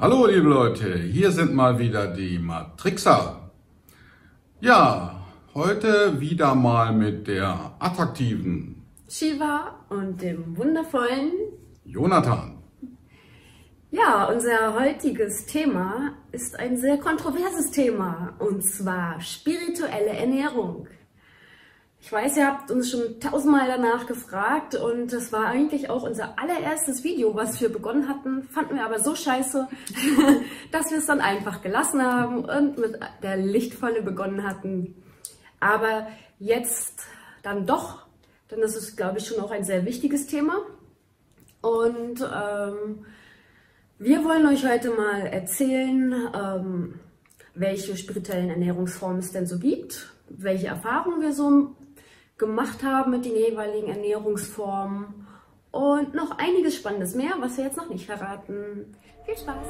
Hallo liebe Leute, hier sind mal wieder die Matrixer. Ja, heute wieder mal mit der attraktiven Shiva und dem wundervollen Jonathan. Ja, unser heutiges Thema ist ein sehr kontroverses Thema, und zwar spirituelle Ernährung. Ich weiß, ihr habt uns schon 1000-mal danach gefragt, und das war eigentlich auch unser allererstes Video, was wir begonnen hatten, fanden wir aber so scheiße, dass wir es dann einfach gelassen haben und mit der Lichtvolle begonnen hatten. Aber jetzt dann doch, denn das ist, glaube ich, schon auch ein sehr wichtiges Thema. Und wir wollen euch heute mal erzählen, welche spirituellen Ernährungsformen es denn so gibt, welche Erfahrungen wir so gemacht haben mit den jeweiligen Ernährungsformen und noch einiges Spannendes mehr, was wir jetzt noch nicht verraten. Viel Spaß!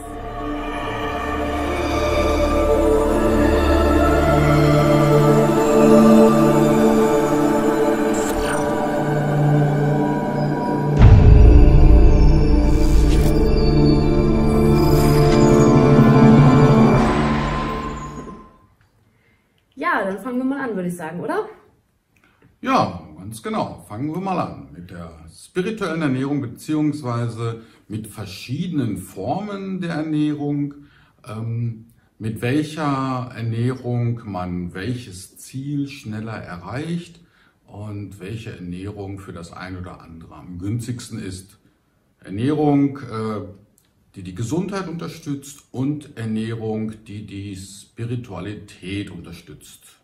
Ja, dann fangen wir mal an, würde ich sagen, oder? Ja, ganz genau. Fangen wir mal an mit der spirituellen Ernährung beziehungsweise mit verschiedenen Formen der Ernährung, mit welcher Ernährung man welches Ziel schneller erreicht und welche Ernährung für das ein oder andere am günstigsten ist. Ernährung, die die Gesundheit unterstützt, und Ernährung, die die Spiritualität unterstützt.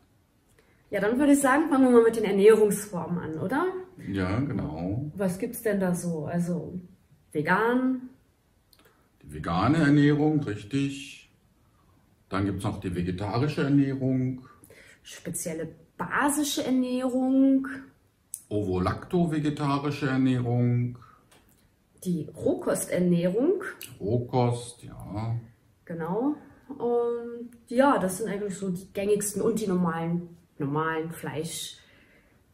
Ja, dann würde ich sagen, fangen wir mal mit den Ernährungsformen an, oder? Ja, genau. Was gibt es denn da so? Also vegan? Die vegane Ernährung, richtig. Dann gibt es noch die vegetarische Ernährung. Spezielle basische Ernährung. Ovo-lacto-vegetarische Ernährung. Die Rohkosternährung. Rohkost, ja. Genau. Und ja, das sind eigentlich so die gängigsten und die normalen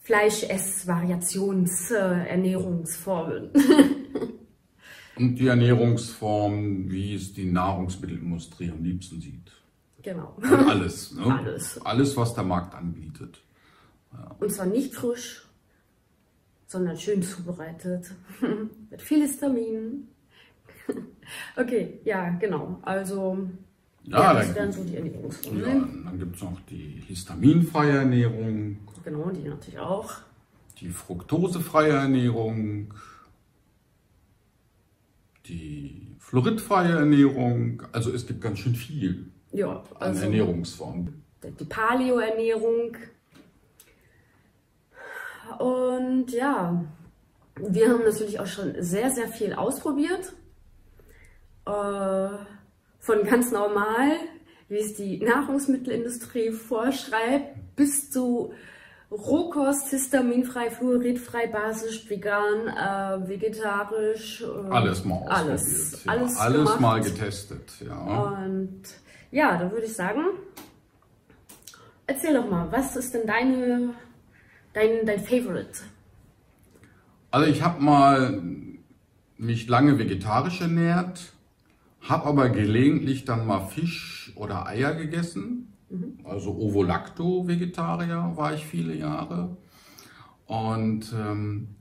Fleischess-Variationsernährungsformen. Und die Ernährungsform, wie es die Nahrungsmittelindustrie am liebsten sieht. Genau. Und alles, ne? Alles. Alles, was der Markt anbietet. Ja. Und zwar nicht frisch, sondern schön zubereitet. Mit viel Histamin. Okay, ja, genau. Also, ja, das wären so die Ernährungsformen. Ja, dann gibt es noch die histaminfreie Ernährung. Genau, die natürlich auch. Die fruktosefreie Ernährung. Die fluoridfreie Ernährung. Also es gibt ganz schön viel an Ernährungsformen. Die Paleo-Ernährung. Und ja, wir haben natürlich auch schon sehr, sehr viel ausprobiert. Von ganz normal, wie es die Nahrungsmittelindustrie vorschreibt, bis zu Rohkost, histaminfrei, fluoridfrei, basisch, vegan, vegetarisch. Alles mal ausprobiert. Alles mal getestet. Ja. Und ja, da würde ich sagen, erzähl doch mal, was ist denn dein Favorite? Also ich habe mal mich lange vegetarisch ernährt, habe aber gelegentlich dann mal Fisch oder Eier gegessen. Also Ovo-Lacto-Vegetarier war ich viele Jahre. Und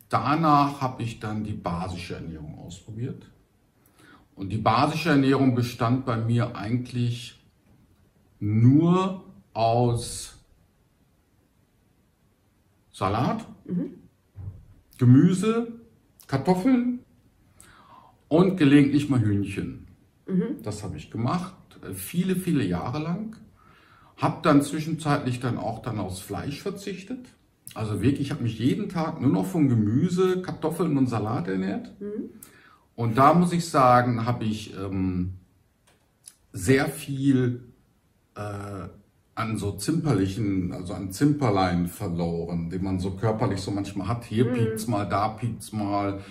danach habe ich dann die basische Ernährung ausprobiert. Und die basische Ernährung bestand bei mir eigentlich nur aus Salat, Gemüse, Kartoffeln und gelegentlich mal Hühnchen. Das habe ich gemacht, viele, viele Jahre lang. Habe dann zwischenzeitlich dann auch aufs Fleisch verzichtet. Also wirklich, ich habe mich jeden Tag nur noch von Gemüse, Kartoffeln und Salat ernährt. Und da muss ich sagen, habe ich sehr viel an so zimperlichen, also an Zimperlein verloren, den man so körperlich so manchmal hat. Hier piekt's mal, da piekt's mal.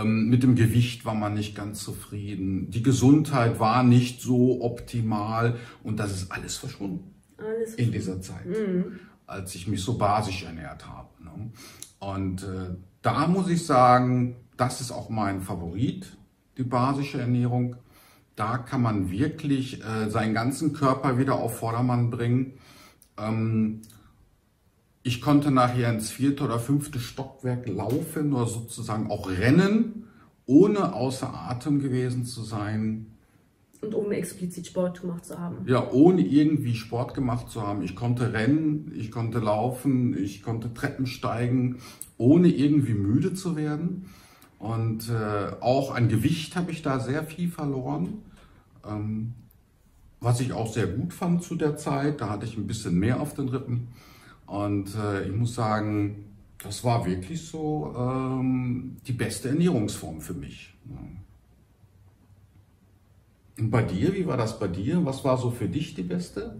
Mit dem Gewicht war man nicht ganz zufrieden. Die Gesundheit war nicht so optimal. Und das ist alles verschwunden in dieser Zeit, als ich mich so basisch ernährt habe. Ne? Und da muss ich sagen, das ist auch mein Favorit, die basische Ernährung. Da kann man wirklich seinen ganzen Körper wieder auf Vordermann bringen. Ich konnte nachher ins 4. oder 5. Stockwerk laufen oder sozusagen auch rennen, ohne außer Atem gewesen zu sein. Und ohne explizit Sport gemacht zu haben. Ja, ohne irgendwie Sport gemacht zu haben. Ich konnte rennen, ich konnte laufen, ich konnte Treppen steigen, ohne irgendwie müde zu werden. Und auch an Gewicht habe ich da sehr viel verloren. Was ich auch sehr gut fand zu der Zeit. Da hatte ich ein bisschen mehr auf den Rippen. Und ich muss sagen, das war wirklich so die beste Ernährungsform für mich. Und bei dir, wie war das bei dir? Was war so für dich die beste?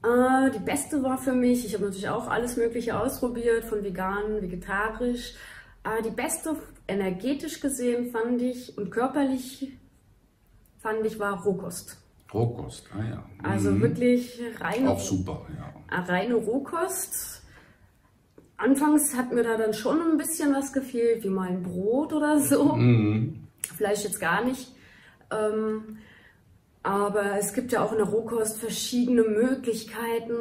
Die beste war für mich, ich habe natürlich auch alles Mögliche ausprobiert, von vegan, vegetarisch. Die beste, energetisch gesehen, fand ich und körperlich fand ich, war Rohkost. Rohkost, ah ja. Also wirklich reine, auch super, ja. Reine Rohkost. Anfangs hat mir da dann schon ein bisschen was gefehlt, wie mal ein Brot oder so. Vielleicht jetzt gar nicht. Aber es gibt ja auch in der Rohkost verschiedene Möglichkeiten,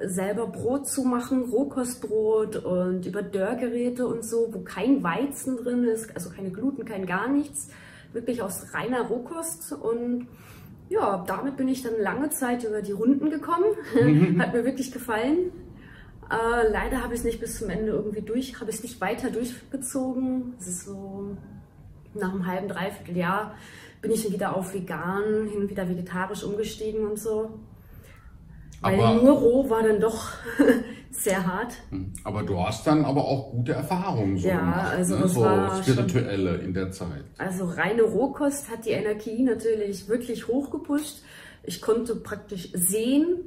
selber Brot zu machen, Rohkostbrot und über Dörrgeräte und so, wo kein Weizen drin ist, also keine Gluten, kein gar nichts, wirklich aus reiner Rohkost. Und ja, damit bin ich dann lange Zeit über die Runden gekommen, hat mir wirklich gefallen. Leider habe ich es nicht bis zum Ende irgendwie habe ich es nicht weiter durchgezogen. Es ist so nach einem halben, dreiviertel Jahr bin ich dann wieder auf vegan, hin und wieder vegetarisch umgestiegen und so. Weil nur roh war dann doch sehr hart. Aber du hast dann aber auch gute Erfahrungen so gemacht, also ne? das So war spirituelle in der Zeit. Also reine Rohkost hat die Energie natürlich wirklich hochgepusht. Ich konnte praktisch sehen,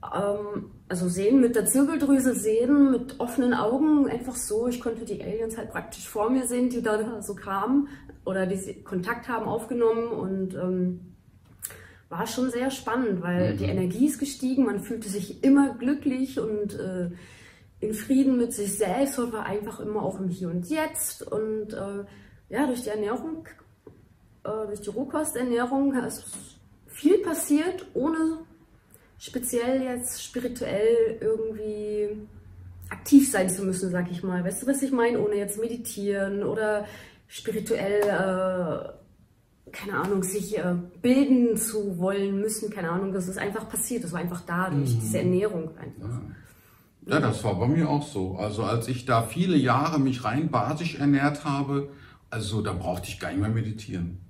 also sehen mit der Zirbeldrüse, sehen mit offenen Augen, einfach so. Ich konnte die Aliens halt praktisch vor mir sehen, die da so kamen oder die Kontakt haben aufgenommen und war schon sehr spannend, weil die Energie ist gestiegen, man fühlte sich immer glücklich und in Frieden mit sich selbst und war einfach immer auch im Hier und Jetzt. Und ja, durch die Ernährung, durch die Rohkosternährung ist viel passiert, ohne speziell jetzt spirituell irgendwie aktiv sein zu müssen, sag ich mal. Weißt du, was ich meine? Ohne jetzt meditieren oder spirituell, keine Ahnung, sich bilden zu wollen müssen, keine Ahnung, das ist einfach passiert, das war einfach da durch diese Ernährung einfach. Ja, das war bei mir auch so. Also als ich da viele Jahre mich rein basisch ernährt habe, also da brauchte ich gar nicht mehr meditieren.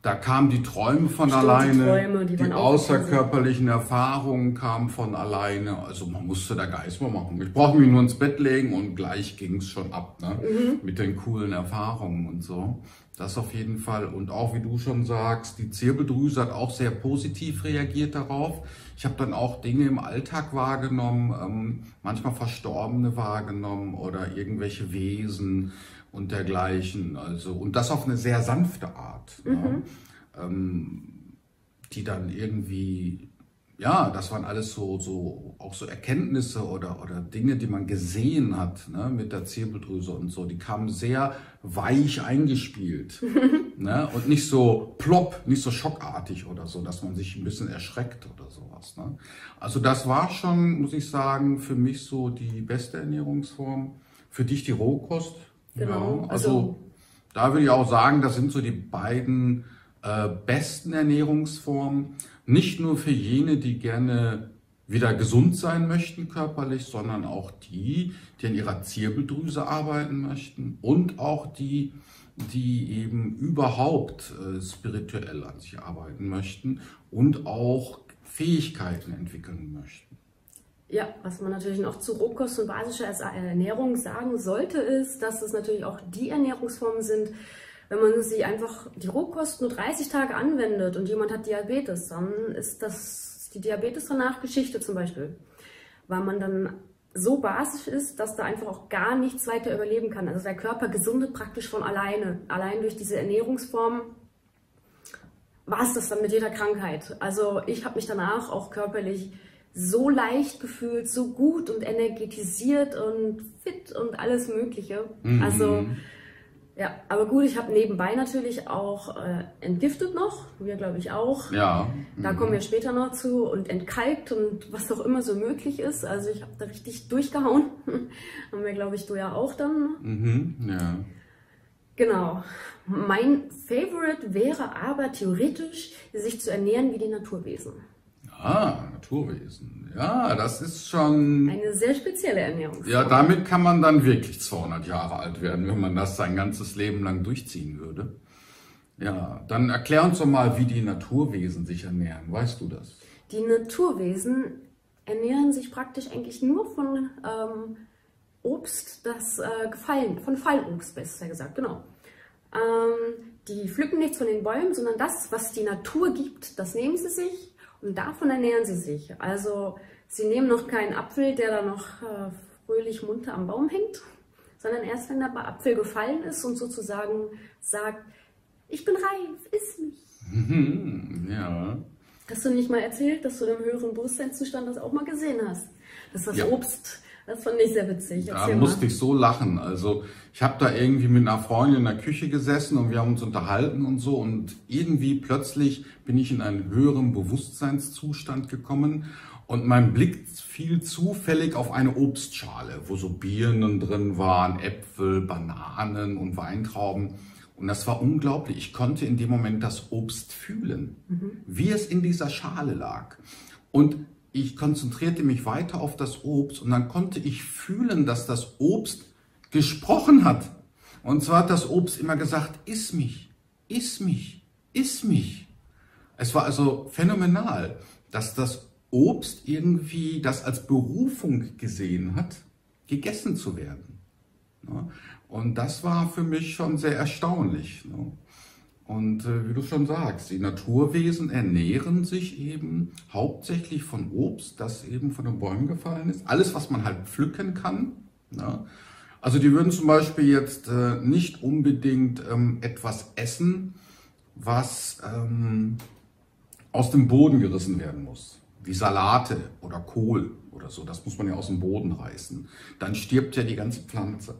Da kamen die Träume von alleine, die außerkörperlichen Erfahrungen kamen von alleine. Also man musste da gar nichts mehr machen. Ich brauchte mich nur ins Bett legen und gleich ging es schon ab, ne? Mit den coolen Erfahrungen und so. Das auf jeden Fall. Und auch wie du schon sagst, die Zirbeldrüse hat auch sehr positiv reagiert darauf. Ich habe dann auch Dinge im Alltag wahrgenommen, manchmal Verstorbene wahrgenommen oder irgendwelche Wesen und dergleichen. Also, und das auf eine sehr sanfte Art, ne? Die dann irgendwie, ja, das waren alles auch so Erkenntnisse oder Dinge, die man gesehen hat, ne, mit der Zirbeldrüse und so. Die kamen sehr weich eingespielt, ne, und nicht so plopp, nicht so schockartig oder so, dass man sich ein bisschen erschreckt oder sowas, ne. Also das war schon, muss ich sagen, für mich so die beste Ernährungsform. Für dich die Rohkost. Genau. Ja, also da würde ich auch sagen, das sind so die beiden besten Ernährungsformen. Nicht nur für jene, die gerne wieder gesund sein möchten körperlich, sondern auch die an ihrer Zirbeldrüse arbeiten möchten und auch die eben überhaupt spirituell an sich arbeiten möchten und auch Fähigkeiten entwickeln möchten. Ja, was man natürlich noch zu Rohkost und basischer Ernährung sagen sollte, ist, dass es natürlich auch die Ernährungsformen sind, wenn man sie einfach, die Rohkost nur 30 Tage anwendet und jemand hat Diabetes, dann ist das die Diabetes danach Geschichte zum Beispiel. Weil man dann so basisch ist, dass da einfach auch gar nichts weiter überleben kann. Also der Körper gesundet praktisch von alleine. Allein durch diese Ernährungsform war es das dann mit jeder Krankheit. Also ich habe mich danach auch körperlich so leicht gefühlt, so gut und energetisiert und fit und alles Mögliche. Also Ja, aber gut, ich habe nebenbei natürlich auch entgiftet noch, wir glaube ich auch. Ja. Da kommen wir später noch zu und entkalkt und was auch immer so möglich ist. Also ich habe da richtig durchgehauen. Haben wir glaube ich du ja auch dann. Ja. Genau. Mein Favorite wäre aber theoretisch, sich zu ernähren wie die Naturwesen. Ah, Naturwesen. Ja, das ist schon... Eine sehr spezielle Ernährungsform. Ja, damit kann man dann wirklich 200 Jahre alt werden, wenn man das sein ganzes Leben lang durchziehen würde. Ja, dann erklär uns doch mal, wie die Naturwesen sich ernähren. Weißt du das? Die Naturwesen ernähren sich praktisch eigentlich nur von Obst, das von Fallobst, besser gesagt, genau. Die pflücken nichts von den Bäumen, sondern das, was die Natur gibt, das nehmen sie sich und davon ernähren sie sich. Also sie nehmen noch keinen Apfel, der da noch fröhlich munter am Baum hängt, sondern erst wenn der Apfel gefallen ist und sozusagen sagt, ich bin reif, iss mich. Ja. Hast du nicht mal erzählt, dass du im höheren Bewusstseinszustand das auch mal gesehen hast? Dass das Obst, das fand ich sehr witzig. Da musste ich so lachen. Also ich habe da irgendwie mit einer Freundin in der Küche gesessen und wir haben uns unterhalten und so und irgendwie plötzlich bin ich in einen höheren Bewusstseinszustand gekommen und mein Blick fiel zufällig auf eine Obstschale, wo so Birnen drin waren, Äpfel, Bananen und Weintrauben. Und das war unglaublich. Ich konnte in dem Moment das Obst fühlen, wie es in dieser Schale lag. Und ich konzentrierte mich weiter auf das Obst und dann konnte ich fühlen, dass das Obst gesprochen hat. Und zwar hat das Obst immer gesagt, iss mich, iss mich, iss mich. Es war also phänomenal, dass das Obst irgendwie das als Berufung gesehen hat, gegessen zu werden. Und das war für mich schon sehr erstaunlich. Und wie du schon sagst, die Naturwesen ernähren sich eben hauptsächlich von Obst, das eben von den Bäumen gefallen ist. Alles, was man halt pflücken kann. Also die würden zum Beispiel jetzt nicht unbedingt etwas essen, was aus dem Boden gerissen werden muss. Wie Salate oder Kohl oder so, das muss man ja aus dem Boden reißen. Dann stirbt ja die ganze Pflanze.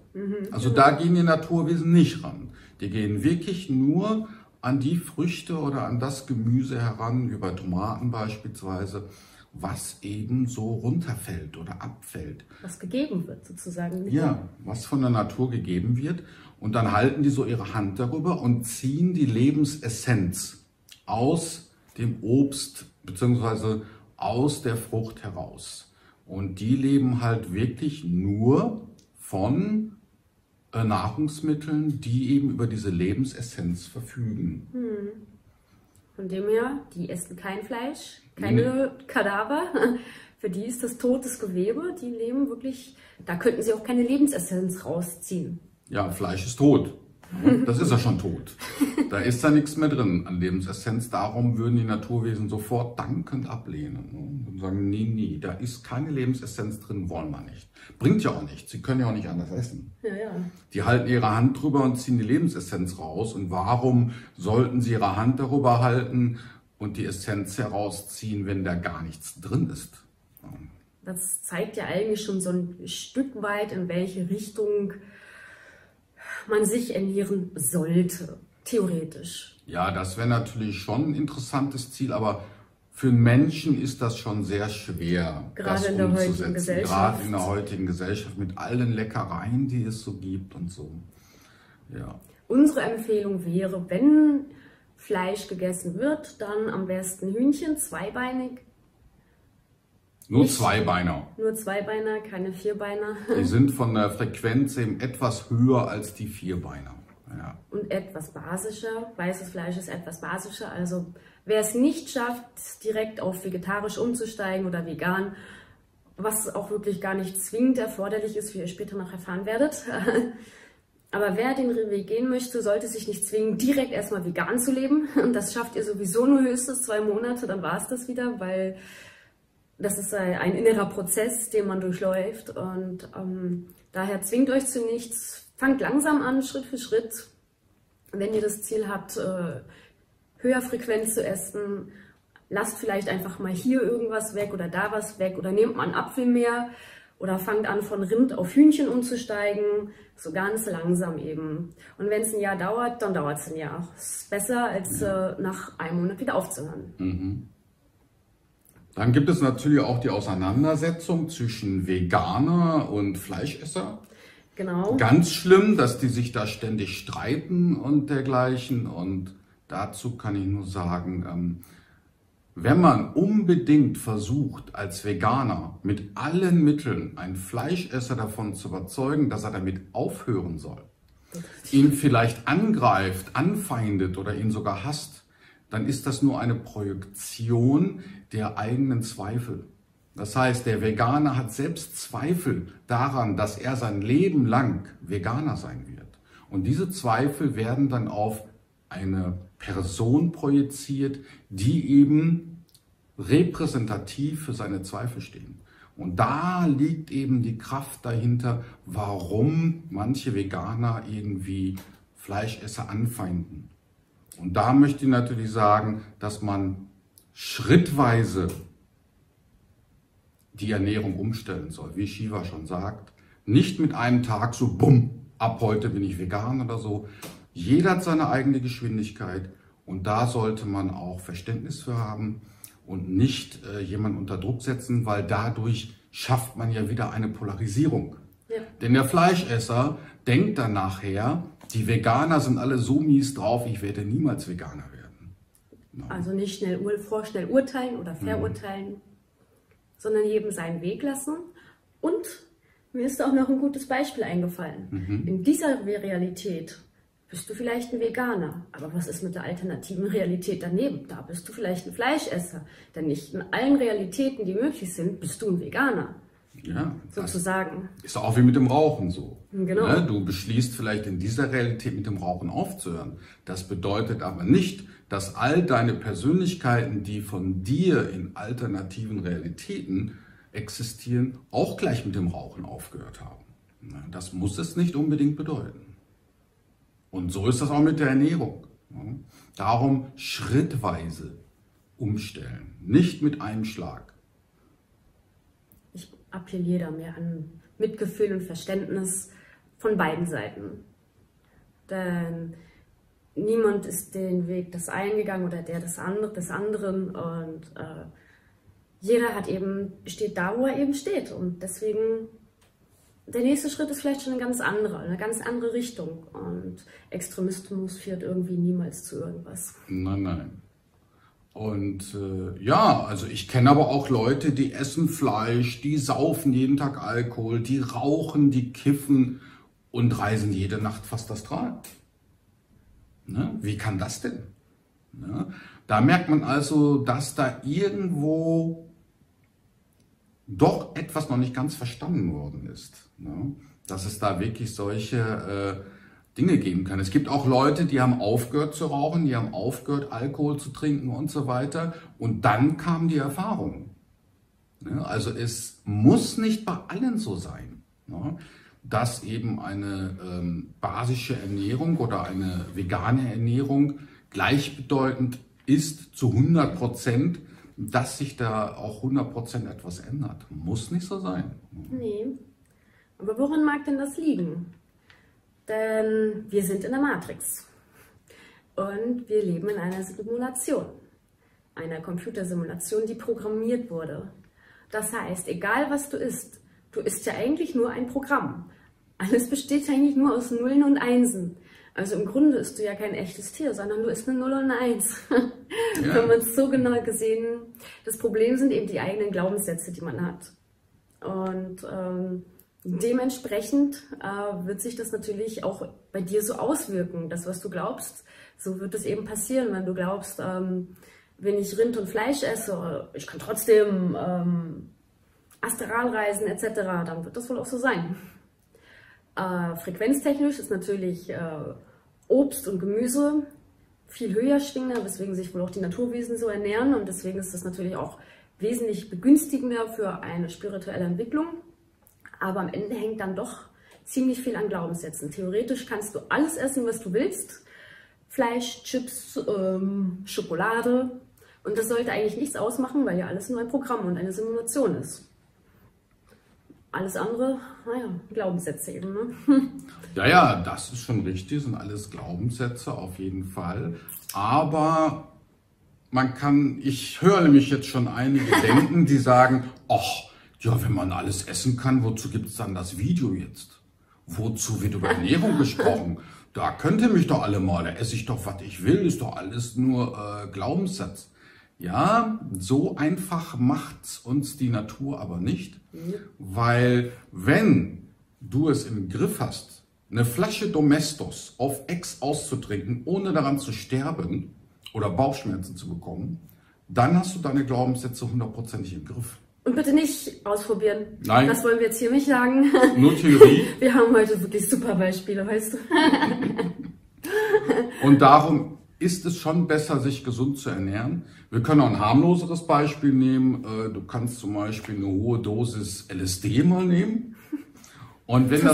Also da gehen die Naturwesen nicht ran. Die gehen wirklich nur an die Früchte oder an das Gemüse heran, wie bei Tomaten beispielsweise, was eben so runterfällt oder abfällt. Was gegeben wird sozusagen. Ja, was von der Natur gegeben wird. Und dann halten die so ihre Hand darüber und ziehen die Lebensessenz aus dem Obst bzw. aus der Frucht heraus. Und die leben halt wirklich nur von Nahrungsmitteln, die eben über diese Lebensessenz verfügen. Von dem her, die essen kein Fleisch, keine Kadaver. Für die ist das totes Gewebe. Die leben wirklich, da könnten sie auch keine Lebensessenz rausziehen. Ja, Fleisch ist tot. Das ist ja schon tot. Da ist ja nichts mehr drin an Lebensessenz. Darum würden die Naturwesen sofort dankend ablehnen und sagen, nee, nee, da ist keine Lebensessenz drin, wollen wir nicht. Bringt ja auch nichts, sie können ja auch nicht anders essen. Ja, ja. Die halten ihre Hand drüber und ziehen die Lebensessenz raus. Und warum sollten sie ihre Hand darüber halten und die Essenz herausziehen, wenn da gar nichts drin ist? Das zeigt ja eigentlich schon so ein Stück weit, in welche Richtung man sich ernähren sollte, theoretisch. Ja, das wäre natürlich schon ein interessantes Ziel, aber für einen Menschen ist das schon sehr schwer, gerade das in der heutigen umzusetzen. Gesellschaft. Gerade in der heutigen Gesellschaft mit allen Leckereien, die es so gibt und so. Ja. Unsere Empfehlung wäre, wenn Fleisch gegessen wird, dann am besten Hühnchen, zweibeinig. Nur Zweibeiner. Nur Zweibeiner, keine Vierbeiner. Die sind von der Frequenz eben etwas höher als die Vierbeiner. Ja. Und etwas basischer. Weißes Fleisch ist etwas basischer. Also wer es nicht schafft, direkt auf vegetarisch umzusteigen oder vegan, was auch wirklich gar nicht zwingend erforderlich ist, wie ihr später noch erfahren werdet. Aber wer den Weg gehen möchte, sollte sich nicht zwingen, direkt erstmal vegan zu leben. Und das schafft ihr sowieso nur höchstens 2 Monate, dann war es das wieder, weil das ist ein innerer Prozess, den man durchläuft. Und daher zwingt euch zu nichts. Fangt langsam an, Schritt für Schritt. Wenn ihr das Ziel habt, höher frequent zu essen, lasst vielleicht einfach mal hier irgendwas weg oder da was weg oder nehmt mal einen Apfel mehr oder fangt an, von Rind auf Hühnchen umzusteigen, so ganz langsam eben. Und wenn es ein Jahr dauert, dann dauert es ein Jahr. Das ist besser, als nach einem Monat wieder aufzuhören. Mhm. Dann gibt es natürlich auch die Auseinandersetzung zwischen Veganer und Fleischesser. Genau. Ganz schlimm, dass die sich da ständig streiten und dergleichen. Und dazu kann ich nur sagen, wenn man unbedingt versucht, als Veganer mit allen Mitteln einen Fleischesser davon zu überzeugen, dass er damit aufhören soll, ihn vielleicht angreift, anfeindet oder ihn sogar hasst, dann ist das nur eine Projektion der eigenen Zweifel. Das heißt, der Veganer hat selbst Zweifel daran, dass er sein Leben lang Veganer sein wird. Und diese Zweifel werden dann auf eine Person projiziert, die eben repräsentativ für seine Zweifel stehen. Und da liegt eben die Kraft dahinter, warum manche Veganer irgendwie Fleischesser anfeinden. Und da möchte ich natürlich sagen, dass man schrittweise die Ernährung umstellen soll, wie Shiva schon sagt. Nicht mit einem Tag so, bumm, ab heute bin ich vegan oder so. Jeder hat seine eigene Geschwindigkeit und da sollte man auch Verständnis für haben und nicht jemanden unter Druck setzen, weil dadurch schafft man ja wieder eine Polarisierung. Ja. Denn der Fleischesser denkt dann nachher, die Veganer sind alle so mies drauf, ich werde niemals Veganer werden. No. Also nicht vorschnell urteilen oder verurteilen, sondern jedem seinen Weg lassen. Und mir ist auch noch ein gutes Beispiel eingefallen. In dieser Realität bist du vielleicht ein Veganer, aber was ist mit der alternativen Realität daneben? Da bist du vielleicht ein Fleischesser, denn nicht in allen Realitäten, die möglich sind, bist du ein Veganer. Ja, sozusagen. Ist auch wie mit dem Rauchen so. Genau. Ne? Du beschließt vielleicht in dieser Realität mit dem Rauchen aufzuhören. Das bedeutet aber nicht, dass all deine Persönlichkeiten, die von dir in alternativen Realitäten existieren, auch gleich mit dem Rauchen aufgehört haben. Das muss es nicht unbedingt bedeuten. Und so ist das auch mit der Ernährung. Darum schrittweise umstellen, nicht mit einem Schlag. Ich appelliere da mehr an Mitgefühl und Verständnis von beiden Seiten. Denn niemand ist den Weg des einen gegangen oder der des anderen. Und jeder steht da, wo er eben steht. Und deswegen, der nächste Schritt ist vielleicht schon eine ganz andere Richtung. Und Extremismus führt irgendwie niemals zu irgendwas. Nein. Und ja, also ich kenne aber auch Leute, die essen Fleisch, die saufen jeden Tag Alkohol, die rauchen, die kiffen und reisen jede Nacht fast astral. Ne? Wie kann das denn? Ne? Da merkt man also, dass da irgendwo doch etwas noch nicht ganz verstanden worden ist. Ne? Dass es da wirklich solche Dinge geben kann. Es gibt auch Leute, die haben aufgehört zu rauchen, die haben aufgehört, Alkohol zu trinken und so weiter. Und dann kam die Erfahrung. Ne? Also es muss nicht bei allen so sein, ne? Dass eben eine basische Ernährung oder eine vegane Ernährung gleichbedeutend ist zu 100%, dass sich da auch 100% etwas ändert. Muss nicht so sein. Nee. Aber woran mag denn das liegen? Denn wir sind in der Matrix und wir leben in einer Simulation, einer Computersimulation, die programmiert wurde. Das heißt, egal was du isst ja eigentlich nur ein Programm. Alles besteht eigentlich nur aus Nullen und Einsen. Also im Grunde isst du ja kein echtes Tier, sondern du isst eine Null und eine Eins. Ja. Wenn man es so genau gesehen, das Problem sind eben die eigenen Glaubenssätze, die man hat. Und dementsprechend wird sich das natürlich auch bei dir so auswirken. Das, was du glaubst, so wird es eben passieren. Wenn du glaubst, wenn ich Rind und Fleisch esse, ich kann trotzdem Astralreisen etc., dann wird das wohl auch so sein. Frequenztechnisch ist natürlich Obst und Gemüse viel höher schwingender, weswegen sich wohl auch die Naturwesen so ernähren. Und deswegen ist das natürlich auch wesentlich begünstigender für eine spirituelle Entwicklung. Aber am Ende hängt dann doch ziemlich viel an Glaubenssätzen. Theoretisch kannst du alles essen, was du willst. Fleisch, Chips, Schokolade. Und das sollte eigentlich nichts ausmachen, weil ja alles nur ein Programm und eine Simulation ist. alles andere, naja, Glaubenssätze eben. Ne? Ja, das ist schon richtig, sind alles Glaubenssätze auf jeden Fall. Aber ich höre nämlich jetzt schon einige denken, die sagen, ach, ja, wenn man alles essen kann, wozu gibt es dann das Video jetzt? Wozu wird über Ernährung gesprochen? Da könnt ihr mich doch alle mal, da esse ich doch, was ich will, ist doch alles nur Glaubenssatz. Ja, so einfach macht's uns die Natur aber nicht, weil wenn du es im Griff hast, eine Flasche Domestos auf Ex auszutrinken, ohne daran zu sterben oder Bauchschmerzen zu bekommen, dann hast du deine Glaubenssätze 100%ig im Griff. Und bitte nicht ausprobieren. Nein. Das wollen wir jetzt hier nicht sagen. Nur Theorie. Wir haben heute wirklich super Beispiele, weißt du. Und darum ist es schon besser, sich gesund zu ernähren. Wir können auch ein harmloseres Beispiel nehmen. Du kannst zum Beispiel eine hohe Dosis LSD mal nehmen. Und wenn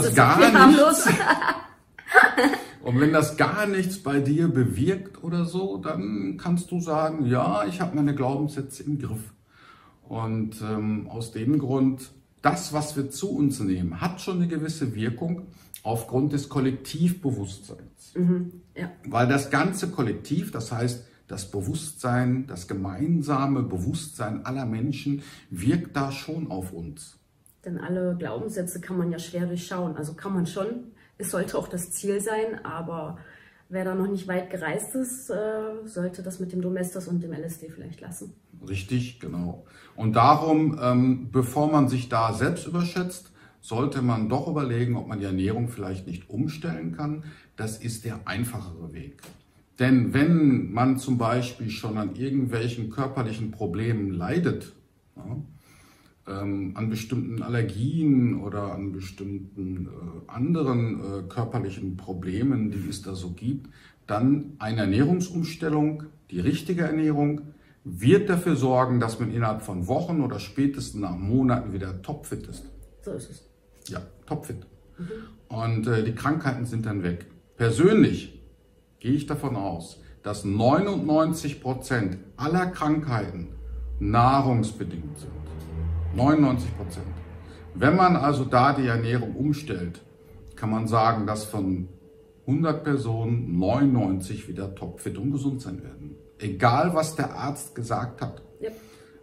das gar nichts bei dir bewirkt oder so, dann kannst du sagen, ja, ich habe meine Glaubenssätze im Griff. Und aus dem Grund, das, was wir zu uns nehmen, hat schon eine gewisse Wirkung aufgrund des Kollektivbewusstseins. Ja. Weil das ganze Kollektiv, das heißt das Bewusstsein, das gemeinsame Bewusstsein aller Menschen, wirkt da schon auf uns. Denn alle Glaubenssätze kann man ja schwer durchschauen. Also kann man schon, es sollte auch das Ziel sein, aber wer da noch nicht weit gereist ist, sollte das mit dem Domestos und dem LSD vielleicht lassen. Richtig, genau. Und darum, bevor man sich da selbst überschätzt, sollte man doch überlegen, ob man die Ernährung vielleicht nicht umstellen kann. Das ist der einfachere Weg. Denn wenn man zum Beispiel schon an irgendwelchen körperlichen Problemen leidet, ja, an bestimmten Allergien oder an bestimmten anderen körperlichen Problemen, die es da so gibt, dann eine Ernährungsumstellung, die richtige Ernährung, wird dafür sorgen, dass man innerhalb von Wochen oder spätestens nach Monaten wieder topfit ist. So ist es. Ja, topfit. Und die Krankheiten sind dann weg. Persönlich gehe ich davon aus, dass 99% aller Krankheiten nahrungsbedingt sind. 99%. Wenn man also da die Ernährung umstellt, kann man sagen, dass von 100 Personen 99 wieder topfit und gesund sein werden. Egal, was der Arzt gesagt hat. Yep.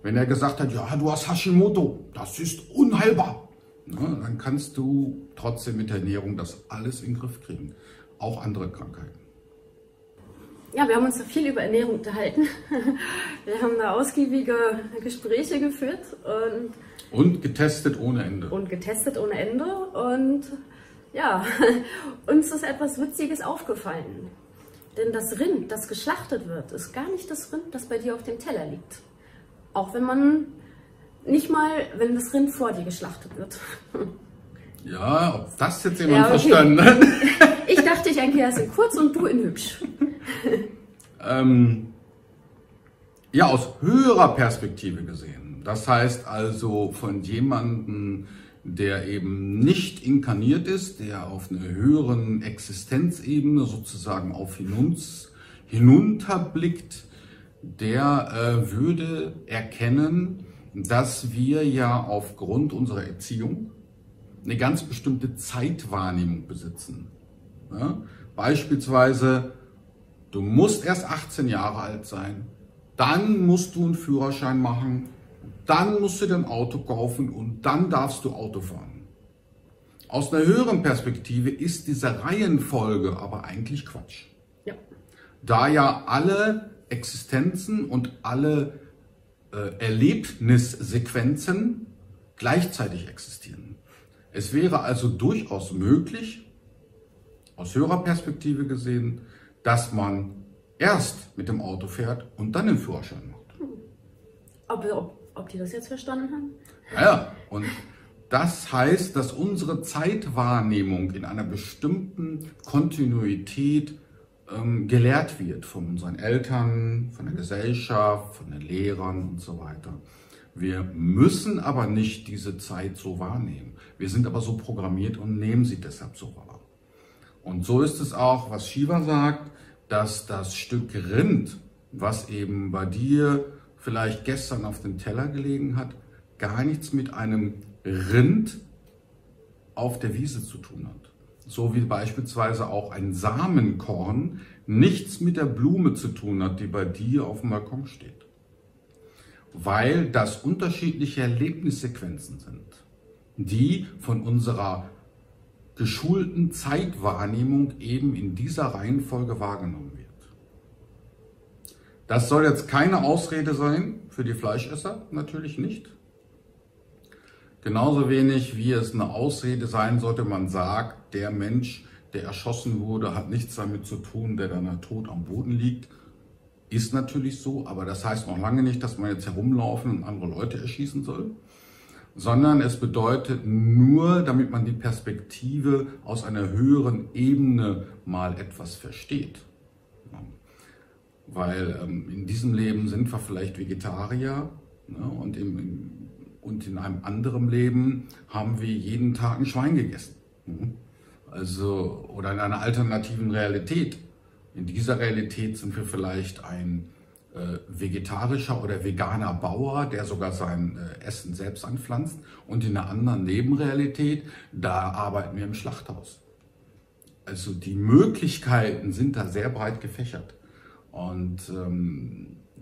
Wenn er gesagt hat, ja, du hast Hashimoto, das ist unheilbar, ne, dann kannst du trotzdem mit der Ernährung das alles in den Griff kriegen. Auch andere Krankheiten. Ja, wir haben uns da viel über Ernährung unterhalten. Wir haben da ausgiebige Gespräche geführt und getestet ohne Ende. Und ja, uns ist etwas Witziges aufgefallen. Denn das Rind, das geschlachtet wird, ist gar nicht das Rind, das bei dir auf dem Teller liegt. Auch wenn das Rind vor dir geschlachtet wird. Ja, ob das jetzt jemand verstanden hat? Ich dachte, ich erkläre es in kurz und du in hübsch. Ja, aus höherer Perspektive gesehen. Das heißt also von jemandem, der eben nicht inkarniert ist, der auf einer höheren Existenzebene sozusagen auf hinunterblickt, der würde erkennen, dass wir ja aufgrund unserer Erziehung eine ganz bestimmte Zeitwahrnehmung besitzen. Ja? Beispielsweise, du musst erst 18 Jahre alt sein, dann musst du einen Führerschein machen, dann musst du dir ein Auto kaufen und dann darfst du Auto fahren. Aus einer höheren Perspektive ist diese Reihenfolge aber eigentlich Quatsch. Ja. Da ja alle Existenzen und alle Erlebnissequenzen gleichzeitig existieren. Es wäre also durchaus möglich, aus höherer Perspektive gesehen, dass man erst mit dem Auto fährt und dann den Führerschein macht. Ob die das jetzt verstanden haben? Ja, und das heißt, dass unsere Zeitwahrnehmung in einer bestimmten Kontinuität gelehrt wird von unseren Eltern, von der Gesellschaft, von den Lehrern und so weiter. Wir müssen aber nicht diese Zeit so wahrnehmen. Wir sind aber so programmiert und nehmen sie deshalb so wahr. Und so ist es auch, was Shiva sagt, dass das Stück Rind, was eben bei dir vielleicht gestern auf dem Teller gelegen hat, gar nichts mit einem Rind auf der Wiese zu tun hat. So wie beispielsweise auch ein Samenkorn nichts mit der Blume zu tun hat, die bei dir auf dem Balkon steht. Weil das unterschiedliche Erlebnissequenzen sind, die von unserer geschulten Zeitwahrnehmung eben in dieser Reihenfolge wahrgenommen wird. Das soll jetzt keine Ausrede sein für die Fleischesser, natürlich nicht. Genauso wenig wie es eine Ausrede sein sollte, man sagt, der Mensch, der erschossen wurde, hat nichts damit zu tun, der dann tot am Boden liegt. Ist natürlich so, aber das heißt noch lange nicht, dass man jetzt herumlaufen und andere Leute erschießen soll, sondern es bedeutet nur, damit man die Perspektive aus einer höheren Ebene mal etwas versteht. Weil in diesem Leben sind wir vielleicht Vegetarier, ne, und in einem anderen Leben haben wir jeden Tag ein Schwein gegessen. Also, oder in einer alternativen Realität. In dieser Realität sind wir vielleicht ein vegetarischer oder veganer Bauer, der sogar sein Essen selbst anpflanzt. Und in einer anderen Nebenrealität, da arbeiten wir im Schlachthaus. Also die Möglichkeiten sind da sehr breit gefächert. Und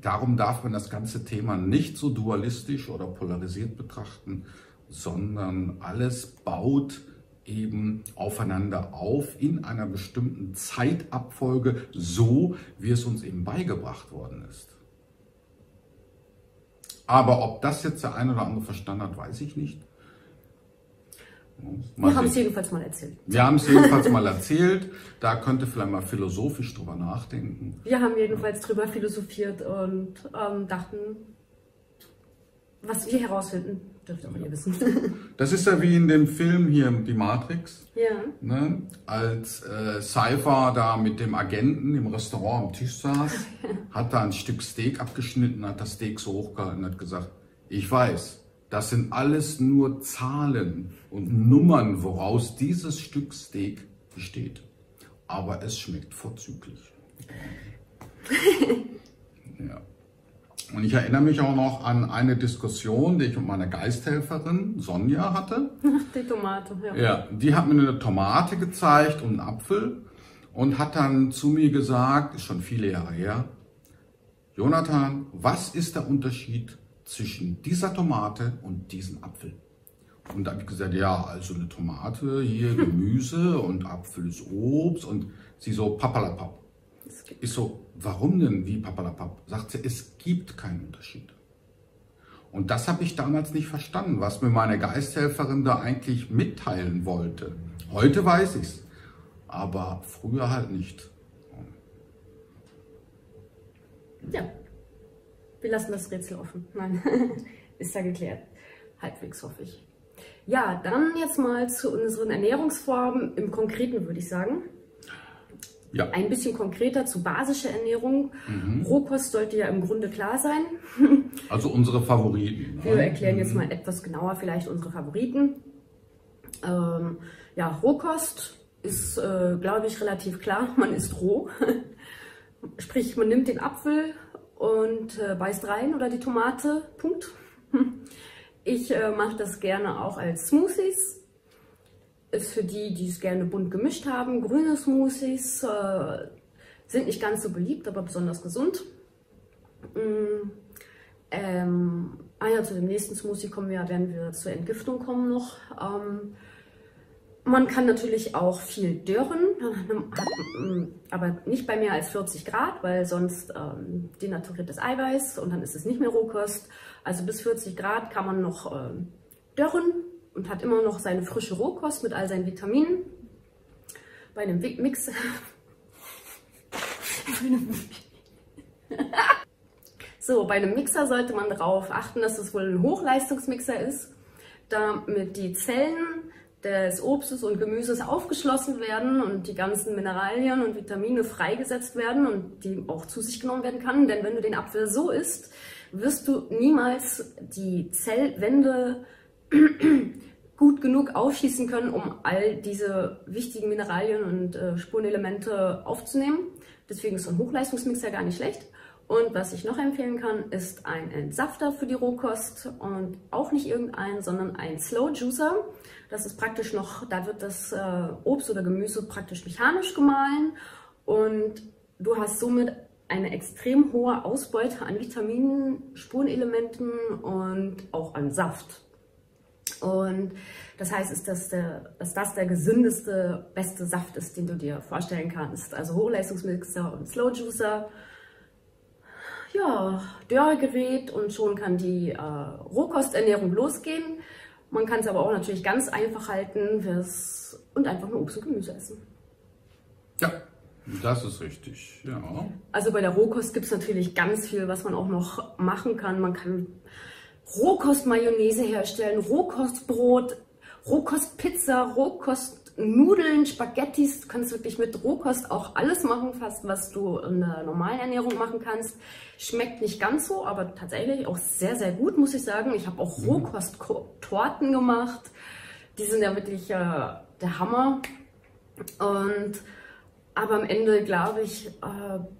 darum darf man das ganze Thema nicht so dualistisch oder polarisiert betrachten, sondern alles baut eben aufeinander auf in einer bestimmten Zeitabfolge, so wie es uns eben beigebracht worden ist. Aber ob das jetzt der eine oder andere verstanden hat, weiß ich nicht. Wir haben es jedenfalls mal erzählt. Wir haben es jedenfalls mal erzählt. Da könnte vielleicht mal philosophisch drüber nachdenken. Wir haben jedenfalls drüber philosophiert und dachten, was wir herausfinden, dürft auch ihr wissen. Das ist ja wie in dem Film hier, die Matrix. Ja. Ne? Als Cypher da mit dem Agenten im Restaurant am Tisch saß, hat da ein Stück Steak abgeschnitten, hat das Steak so hochgehalten und hat gesagt, ich weiß, das sind alles nur Zahlen und Nummern, woraus dieses Stück Steak besteht. Aber es schmeckt vorzüglich. Ja. Und ich erinnere mich auch noch an eine Diskussion, die ich mit meiner Geisthelferin Sonja hatte. Die Tomate, ja. Ja, die hat mir eine Tomate gezeigt und einen Apfel und hat dann zu mir gesagt, ist schon viele Jahre her, Jonathan, was ist der Unterschied zwischen dieser Tomate und diesem Apfel? Und da habe ich gesagt, ja, also eine Tomate, hier Gemüse und Apfel ist Obst und sie so papalapap. Ich so, warum denn wie papalapap? Sagt sie, es gibt keinen Unterschied. Und das habe ich damals nicht verstanden, was mir meine Geisthelferin da eigentlich mitteilen wollte. Heute weiß ich es, aber früher halt nicht. Ja, wir lassen das Rätsel offen. Nein, ist ja geklärt. Halbwegs hoffe ich. Ja, dann jetzt mal zu unseren Ernährungsformen im Konkreten, würde ich sagen. Ja. Ein bisschen konkreter zu basischer Ernährung. Rohkost sollte ja im Grunde klar sein. Also unsere Favoriten. Wir erklären jetzt mal etwas genauer vielleicht unsere Favoriten. Ja, Rohkost ist, glaube ich, relativ klar. Man isst roh. Sprich, man nimmt den Apfel und beißt rein oder die Tomate. Punkt. Ich mache das gerne auch als Smoothies. Ist für die, die es gerne bunt gemischt haben. Grüne Smoothies sind nicht ganz so beliebt, aber besonders gesund. Ja, zu dem nächsten Smoothie werden wir zur Entgiftung kommen noch. Man kann natürlich auch viel dörren, aber nicht bei mehr als 40 Grad, weil sonst denaturiert das Eiweiß und dann ist es nicht mehr Rohkost. Also bis 40 Grad kann man noch dörren und hat immer noch seine frische Rohkost mit all seinen Vitaminen. Bei einem Mixer. So, bei einem Mixer sollte man darauf achten, dass es wohl ein Hochleistungsmixer ist, damit die Zellen des Obstes und Gemüses aufgeschlossen werden und die ganzen Mineralien und Vitamine freigesetzt werden und die auch zu sich genommen werden kann. Denn wenn du den Apfel so isst, wirst du niemals die Zellwände gut genug aufschließen können, um all diese wichtigen Mineralien und Spurenelemente aufzunehmen. Deswegen ist so ein Hochleistungsmixer gar nicht schlecht. Und was ich noch empfehlen kann, ist ein Entsafter für die Rohkost und auch nicht irgendein, sondern ein Slow Juicer. Das ist praktisch noch, da wird das Obst oder Gemüse praktisch mechanisch gemahlen und du hast somit eine extrem hohe Ausbeute an Vitaminen, Spurenelementen und auch an Saft. Und das heißt, dass das der gesündeste, beste Saft ist, den du dir vorstellen kannst. Also Hochleistungsmixer und Slow Juicer. Ja, Dörrgerät und schon kann die Rohkosternährung losgehen. Man kann es aber auch natürlich ganz einfach halten und einfach nur Obst und Gemüse essen. Ja, das ist richtig, ja. Also bei der Rohkost gibt es natürlich ganz viel, was man auch noch machen kann. Man kann Rohkostmayonnaise herstellen, Rohkostbrot, Rohkostpizza, Rohkostnudeln, Spaghettis. Du kannst wirklich mit Rohkost auch alles machen, fast was du in der normalen Ernährung machen kannst. Schmeckt nicht ganz so, aber tatsächlich auch sehr, sehr gut, muss ich sagen. Ich habe auch Rohkosttorten gemacht. Die sind ja wirklich der Hammer. Aber am Ende, glaube ich,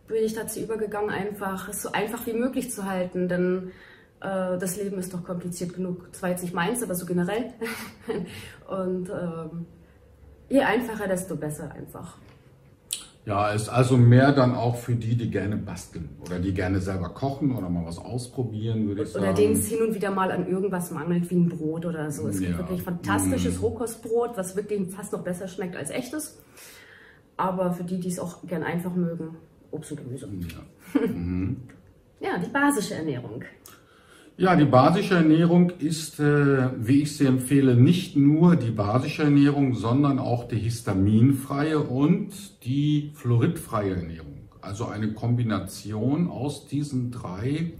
bin ich dazu übergegangen, es so einfach wie möglich zu halten. Denn das Leben ist doch kompliziert genug. Zwar jetzt nicht meins, aber so generell. Und je einfacher, desto besser einfach. Ja, ist also mehr dann auch für die, die gerne basteln oder die gerne selber kochen oder mal was ausprobieren, würde ich sagen. Oder denen es hin und wieder mal an irgendwas mangelt, wie ein Brot oder so. Es gibt wirklich fantastisches Rohkostbrot, was wirklich fast noch besser schmeckt als echtes. Aber für die, die es auch gern einfach mögen, Obst und Gemüse. Ja, ja, die basische Ernährung. Ja, die basische Ernährung ist, wie ich sie empfehle, nicht nur die basische Ernährung, sondern auch die histaminfreie und die fluoridfreie Ernährung. Also eine Kombination aus diesen drei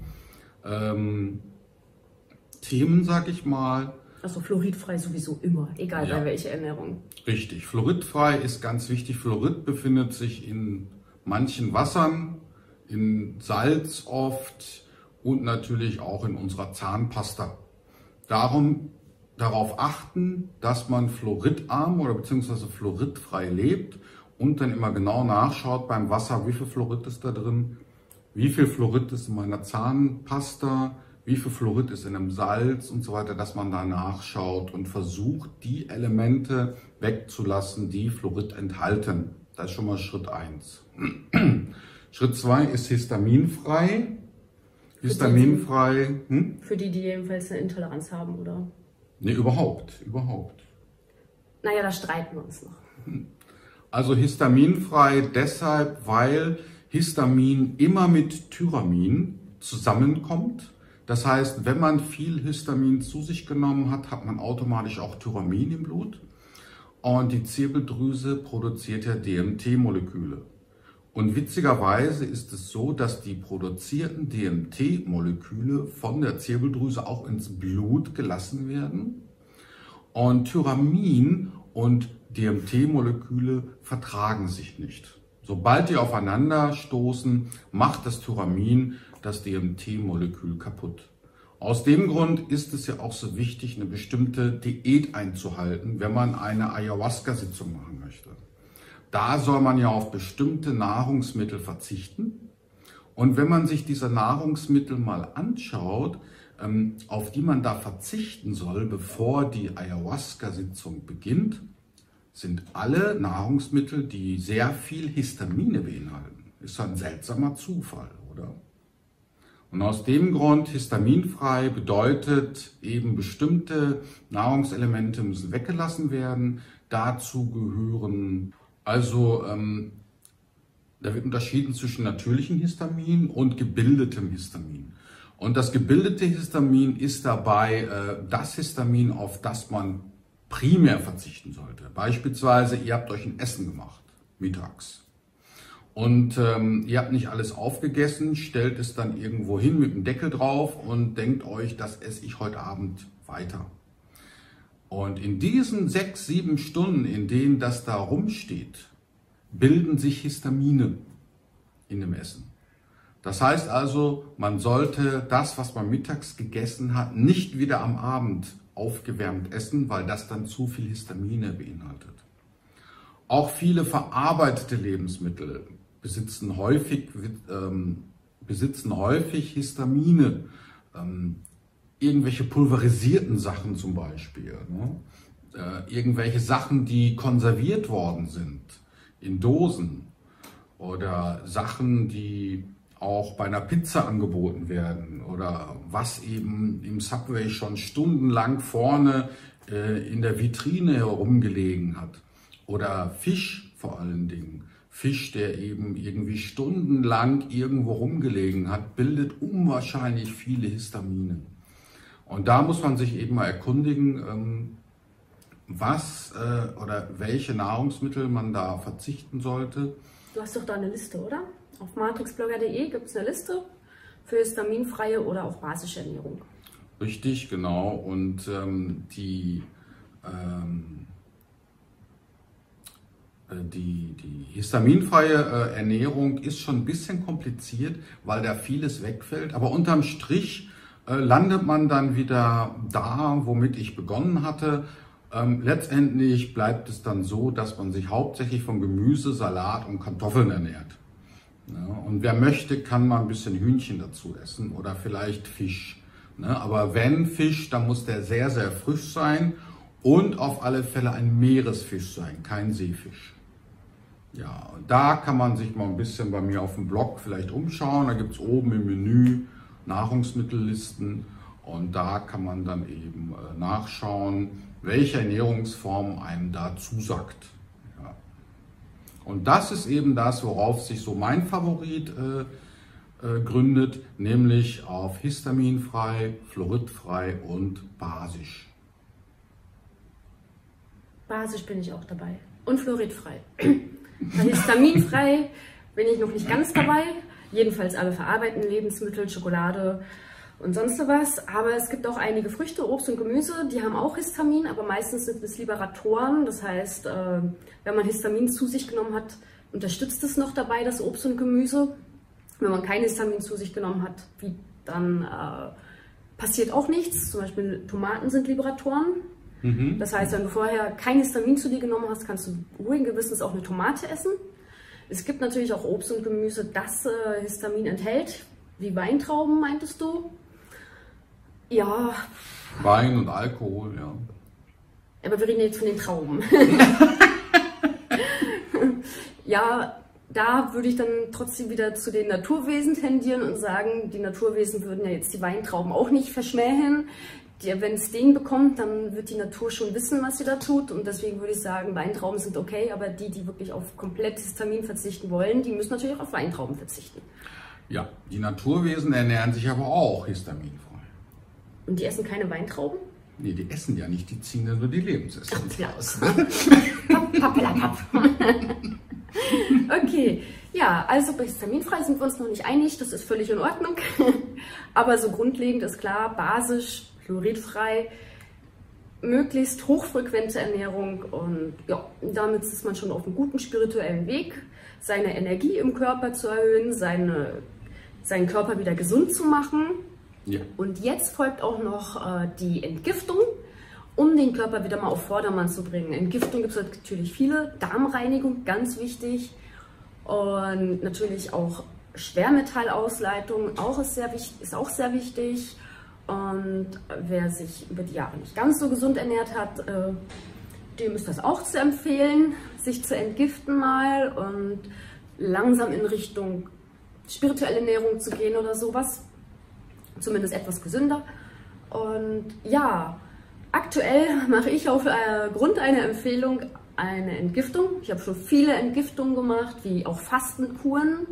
Themen, sag ich mal. Also fluoridfrei sowieso immer, egal bei welcher Ernährung. Richtig, fluoridfrei ist ganz wichtig. Fluorid befindet sich in manchen Wassern, in Salz oft, und natürlich auch in unserer Zahnpasta. Darauf achten, dass man fluoridarm oder beziehungsweise fluoridfrei lebt und dann immer genau nachschaut beim Wasser, wie viel Fluorid ist da drin, wie viel Fluorid ist in meiner Zahnpasta, wie viel Fluorid ist in einem Salz und so weiter, dass man da nachschaut und versucht, die Elemente wegzulassen, die Fluorid enthalten. Das ist schon mal Schritt 1. Schritt 2 ist histaminfrei. Histaminfrei. Für die jedenfalls eine Intoleranz haben, oder? Nee, überhaupt. Naja, da streiten wir uns noch. Also histaminfrei deshalb, weil Histamin immer mit Tyramin zusammenkommt. Das heißt, wenn man viel Histamin zu sich genommen hat, hat man automatisch auch Tyramin im Blut. Und die Zirbeldrüse produziert ja DMT-Moleküle. Und witzigerweise ist es so, dass die produzierten DMT-Moleküle von der Zirbeldrüse auch ins Blut gelassen werden. Und Tyramin und DMT-Moleküle vertragen sich nicht. Sobald die aufeinander stoßen, macht das Tyramin das DMT-Molekül kaputt. Aus dem Grund ist es ja auch so wichtig, eine bestimmte Diät einzuhalten, wenn man eine Ayahuasca-Sitzung machen möchte. Da soll man ja auf bestimmte Nahrungsmittel verzichten. Und wenn man sich diese Nahrungsmittel mal anschaut, auf die man da verzichten soll, bevor die Ayahuasca-Sitzung beginnt, sind alle Nahrungsmittel, die sehr viel Histamine beinhalten. Ist ein seltsamer Zufall, oder? Und aus dem Grund, histaminfrei bedeutet eben, bestimmte Nahrungselemente müssen weggelassen werden. Dazu gehören da wird unterschieden zwischen natürlichem Histamin und gebildetem Histamin. Und das gebildete Histamin ist dabei das Histamin, auf das man primär verzichten sollte. Beispielsweise, ihr habt euch ein Essen gemacht, mittags. Und ihr habt nicht alles aufgegessen, stellt es dann irgendwo hin mit dem Deckel drauf und denkt euch, das esse ich heute Abend weiter. Und in diesen 6, 7 Stunden, in denen das da rumsteht, bilden sich Histamine in dem Essen. Das heißt also, man sollte das, was man mittags gegessen hat, nicht wieder am Abend aufgewärmt essen, weil das dann zu viel Histamine beinhaltet. Auch viele verarbeitete Lebensmittel besitzen häufig besitzen häufig Histamine, irgendwelche pulverisierten Sachen zum Beispiel, ne? Irgendwelche Sachen, die konserviert worden sind in Dosen oder Sachen, die auch bei einer Pizza angeboten werden oder was eben im Subway schon stundenlang vorne in der Vitrine herumgelegen hat. Oder Fisch vor allen Dingen. Fisch, der eben irgendwie stundenlang irgendwo rumgelegen hat, bildet unwahrscheinlich viele Histamine. Und da muss man sich eben mal erkundigen, was oder welche Nahrungsmittel man da verzichten sollte. Du hast doch da eine Liste, oder? Auf matrixblogger.de gibt es eine Liste für histaminfreie oder auch basische Ernährung. Richtig, genau. Und die histaminfreie Ernährung ist schon ein bisschen kompliziert, weil da vieles wegfällt. Aber unterm Strich landet man dann wieder da, womit ich begonnen hatte. Letztendlich bleibt es dann so, dass man sich hauptsächlich von Gemüse, Salat und Kartoffeln ernährt. Ja, und wer möchte, kann mal ein bisschen Hühnchen dazu essen oder vielleicht Fisch. Ne? Aber wenn Fisch, dann muss der sehr, sehr frisch sein und auf alle Fälle ein Meeresfisch sein, kein Seefisch. Ja, und da kann man sich mal ein bisschen bei mir auf dem Blog vielleicht umschauen. Da gibt es oben im Menü Nahrungsmittellisten und da kann man dann eben nachschauen, welche Ernährungsform einem da zusagt. Ja. Und das ist eben das, worauf sich so mein Favorit gründet, nämlich auf histaminfrei, fluoridfrei und basisch. Basisch bin ich auch dabei und fluoridfrei. Bei histaminfrei bin ich noch nicht ganz dabei, jedenfalls alle verarbeiteten Lebensmittel, Schokolade und sonst was. Aber es gibt auch einige Früchte, Obst und Gemüse, die haben auch Histamin, aber meistens sind es Liberatoren. Das heißt, wenn man Histamin zu sich genommen hat, unterstützt es noch dabei, das Obst und Gemüse. Wenn man kein Histamin zu sich genommen hat, dann passiert auch nichts. Zum Beispiel Tomaten sind Liberatoren. Das heißt, wenn du vorher kein Histamin zu dir genommen hast, kannst du ruhigen Gewissens auch eine Tomate essen. Es gibt natürlich auch Obst und Gemüse, das Histamin enthält, wie Weintrauben, meintest du? Ja. Wein und Alkohol, ja. Aber wir reden jetzt von den Trauben. Ja, da würde ich dann trotzdem wieder zu den Naturwesen tendieren und sagen, die Naturwesen würden ja jetzt die Weintrauben auch nicht verschmähen. Wenn es den bekommt, dann wird die Natur schon wissen, was sie da tut. Und deswegen würde ich sagen, Weintrauben sind okay, aber die wirklich auf komplett Histamin verzichten wollen, die müssen natürlich auch auf Weintrauben verzichten. Ja, die Naturwesen ernähren sich aber auch histaminfrei. Und die essen keine Weintrauben? Nee, die essen ja nicht, die ziehen ja nur die Lebensessenz raus. Okay, ja, also bei histaminfrei sind wir uns noch nicht einig, das ist völlig in Ordnung. Aber so grundlegend ist klar, basisch, fluoridfrei, möglichst hochfrequente Ernährung und ja, damit ist man schon auf einem guten spirituellen Weg, seine Energie im Körper zu erhöhen, seinen Körper wieder gesund zu machen. Ja. Und jetzt folgt auch noch die Entgiftung, um den Körper wieder mal auf Vordermann zu bringen. Entgiftung gibt es natürlich viele, Darmreinigung, ganz wichtig und natürlich auch Schwermetallausleitung, ist auch sehr wichtig. Und wer sich über die Jahre nicht ganz so gesund ernährt hat, dem ist das auch zu empfehlen, sich zu entgiften mal und langsam in Richtung spirituelle Ernährung zu gehen oder sowas. Zumindest etwas gesünder. Und ja, aktuell mache ich aufgrund einer Empfehlung eine Entgiftung. Ich habe schon viele Entgiftungen gemacht, wie auch Fastenkuren.